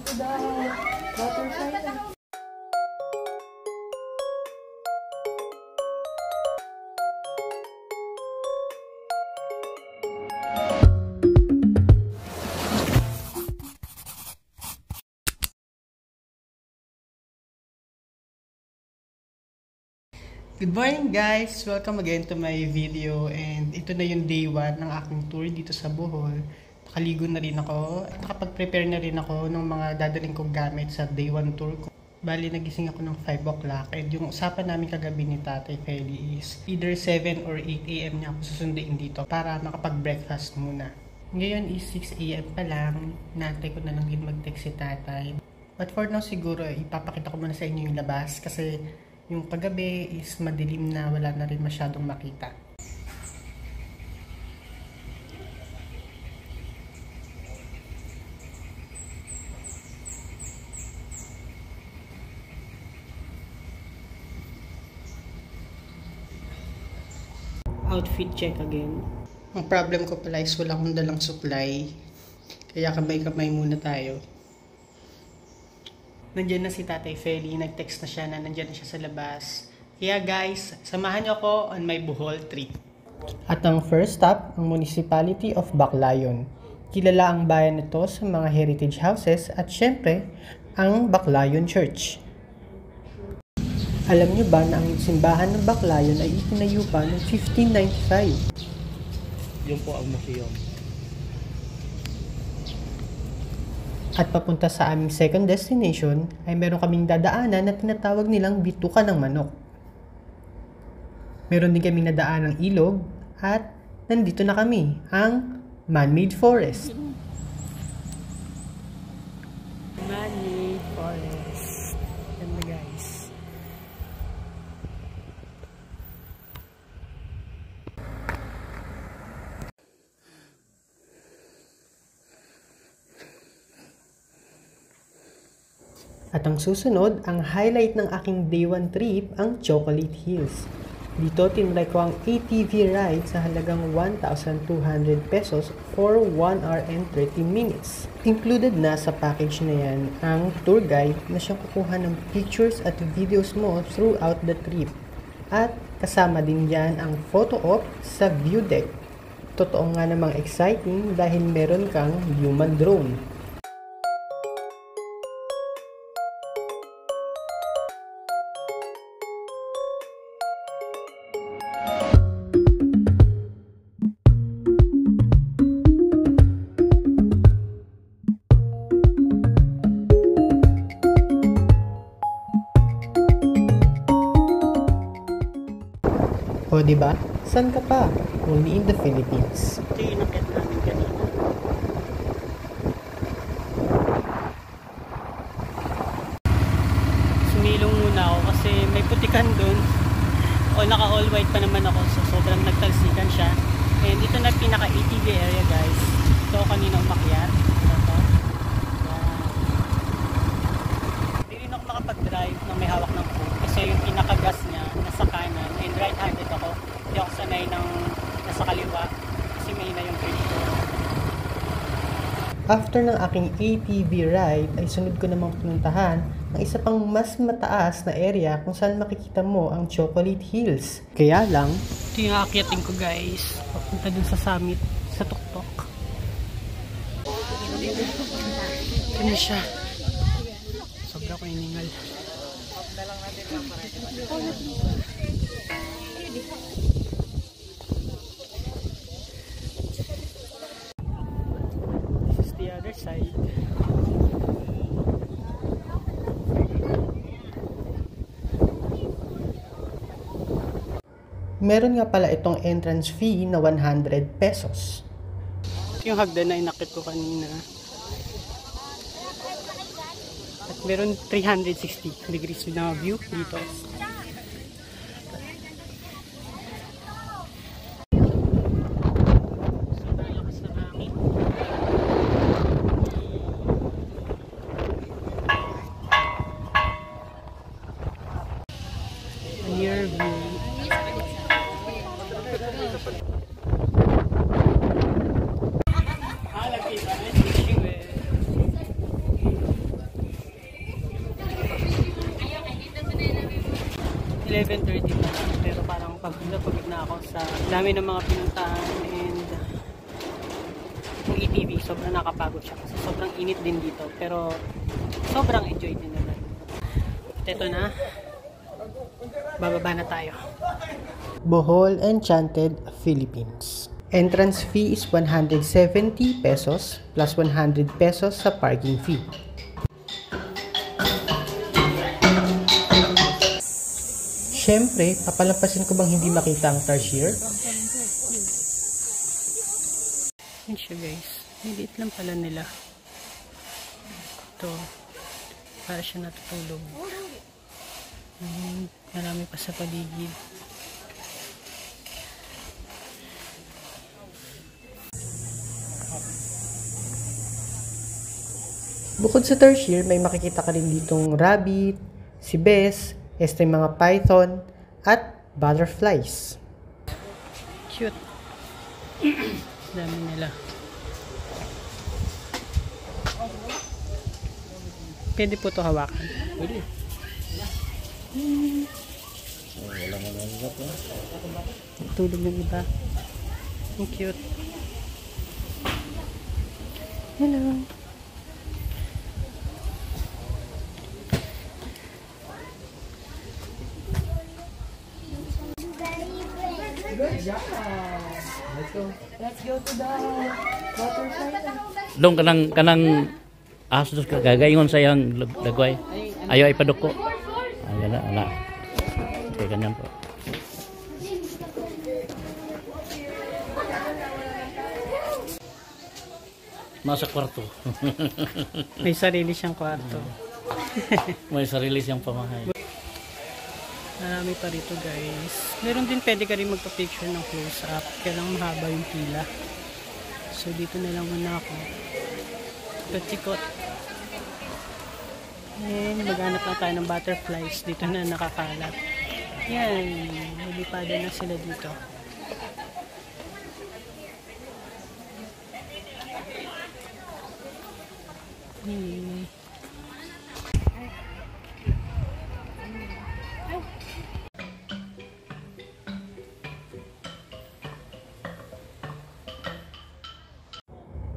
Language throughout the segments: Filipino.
Water slide. Good morning guys! Welcome again to my video, and ito na yung day 1 ng aking tour dito sa Bohol. Nakaligo na rin ako at nakapag-prepare na rin ako ng mga dadaling kong gamit sa day 1 tour ko. Bali, nagising ako ng 5 o'clock, and yung usapan namin kagabi ni Tatay Feli is either 7 or 8 AM niya ako susunduin dito para makapag-breakfast muna. Ngayon is 6 AM pa lang, naantay ko na lang din mag-text si Tatay. But for now siguro, ipapakita ko muna sa inyo yung labas kasi yung kagabi is madilim na, wala na rin masyadong makita. Outfit check again. Ang problem ko pala is wala akong dalang supply, kaya kamay-kamay muna tayo. Nandiyan na si Tatay Feli, nag-text na siya na nandiyan na siya sa labas. Kaya guys, samahan niyo ako on my Bohol trip. At ang first stop, ang Municipality of Baclayon. Kilala ang bayan nito sa mga heritage houses at syempre, ang Baclayon Church. Alam niyo ba na ang simbahan ng Baclayon ay itinayo pa noong 1595? Yun po ang museum. At papunta sa aming second destination ay meron kaming dadaanan na tinatawag nilang bituka ng manok. Meron din kaming nadaan ng ilog at nandito na kami, ang man-made forest. Man-made forest. Ganda guys. At ang susunod, ang highlight ng aking day 1 trip, ang Chocolate Hills. Dito, tinry ko ang ATV ride sa halagang 1,200 pesos for 1 hour and 30 minutes. Included na sa package na yan ang tour guide na siyang kukuha ng pictures at videos mo throughout the trip. At kasama din dyan ang photo op sa view deck. Totoo nga namang exciting dahil meron kang human drone. O diba? San ka pa? Only in the Philippines. Ito yung inakit namin kanina. Sumilong muna ako kasi may putikan dun. O naka all white pa naman ako, so sobrang nagtalsikan siya. And ito na pinaka ATV area guys. Ito kanina umakyat. Hindi rin ako makapag-drive na may hawak ng phone kasi yung pinaka-gas niya nasa kanan and right-handed ako. Hindi ako sanay ng nasa kaliwa kasi may na yung brake ko. After ng aking ATV ride ay sunod ko namang pinuntahan ang isa pang mas mataas na area kung saan makikita mo ang Chocolate Hills. Kaya lang, ito yung aakyatin ko guys. Papunta dun sa summit, sa tuktok. Ano siya? Sobra ko iningal. This is the other side. Meron nga pala itong entrance fee na 100 pesos. Ito yung hagdan na inakit ko kanina. At meron 360 degrees na view dito. Near view. 11:30 na, pero parang pagod na ako sa dami ng mga pinuntahan and yung ETV, sobrang nakapagod siya kasi sobrang init din dito, pero sobrang enjoy din naman. At ito na, bababa na tayo. Bohol Enchanted Philippines. Entrance fee is 170 pesos plus 100 pesos sa parking fee. Siyempre, papalampasin ko bang hindi makita ang tarsier? Yun siya guys. Maliit lang pala nila. Ito. Para siya natutulog. Marami pa sa paligid. Bukod sa tarsier, may makikita ka rin ditong rabbit, sibes, mga python, at butterflies. Cute. Dami nila. Pwede po ito hawakan. Pwede. Tulog ng iba. Ang cute. Hello. Good job. Let's go. Let's go to the water slide. Dong kanang asos kagaingon sa yang dagway. Ayo ipadoko. Ayana ana. Okay ganyan po. Nasa kwarto. May sarili siyang kwarto. May sarili siyang pamahay. Marami pa rito guys. Meron din pwede ka rin magpa-picture ng close-up. Kailangan mahaba yung pila. So dito na lang muna ako. Ikot-ikot. And maghanap na tayo ng butterflies. Dito na nakakalat. Yan. Nalipada na sila dito.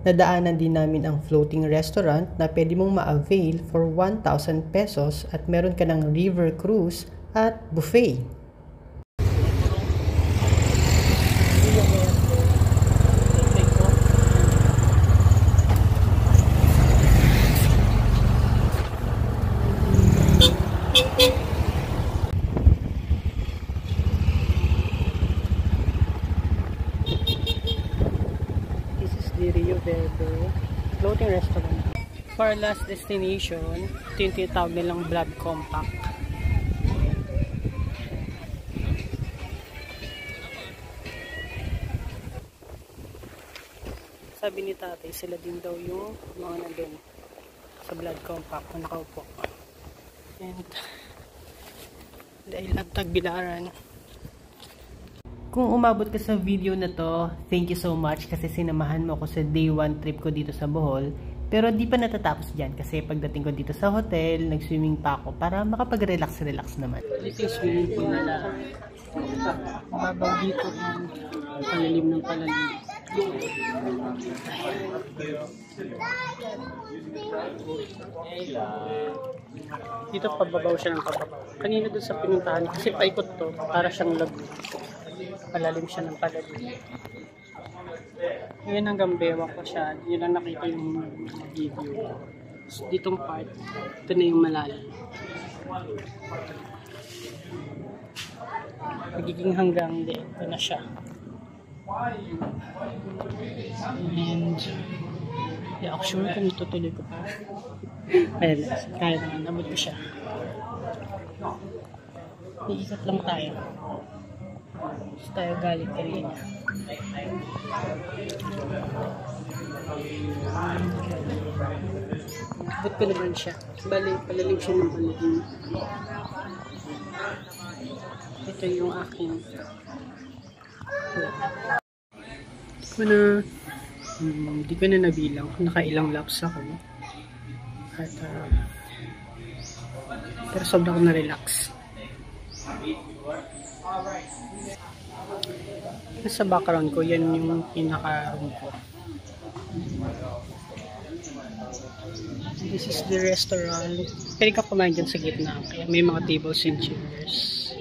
Nadaanan din namin ang floating restaurant na pwede mong ma-avail for 1,000 pesos at meron ka ng river cruise at buffet. Rio Verde floating restaurant. For our last destination, ito yung tinatawag nilang Blood Compact. Sabi ni tatay, sila din daw yung mga nandun sa Blood Compact kung nakaupo. And dahil ang tagbilaran. Kung umabot ka sa video na to, thank you so much kasi sinamahan mo ako sa day 1 trip ko dito sa Bohol. Pero di pa natatapos dyan kasi pagdating ko dito sa hotel, nag-swimming pa ako para makapag-relax naman. Ito yung swimming pool nila. Mababaw dito and palalim ng palalim. Dito pababaw siya ng pababaw. Kanina doon sa pinuntahan kasi paikot to para siyang lagoon. Palalim siya ng palalim. Ngayon hanggang bewang ko siya. Yun lang nakita yung video. So, ditong part, ito na yung malalim. Magiging hanggang ito na siya. And di ako sure kung itutuloy ko pa. Well, kaya naman, nabot ko siya. Iikot lang tayo. Gusto tayo galing kanina. Abot ko naman siya. Bali, palalim siya ng palalim. Ito yung aking hindi ko na nabilang kung nakailang laps ako. At pero sobrang ko na-relax. Sa background ko, yan yung pinaka-room ko. This is the restaurant. Pwede ka kumain dyan sa gitna. Kaya may mga tables and chairs.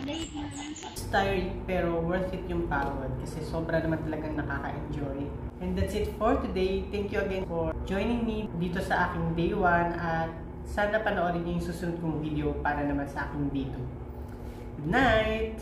It's tiring pero worth it yung pagod. Kasi sobra naman talagang nakaka-enjoy. And that's it for today. Thank you again for joining me dito sa aking day 1. At sana panoorin niyo yung susunod kong video para naman sa aking day 2. Good night!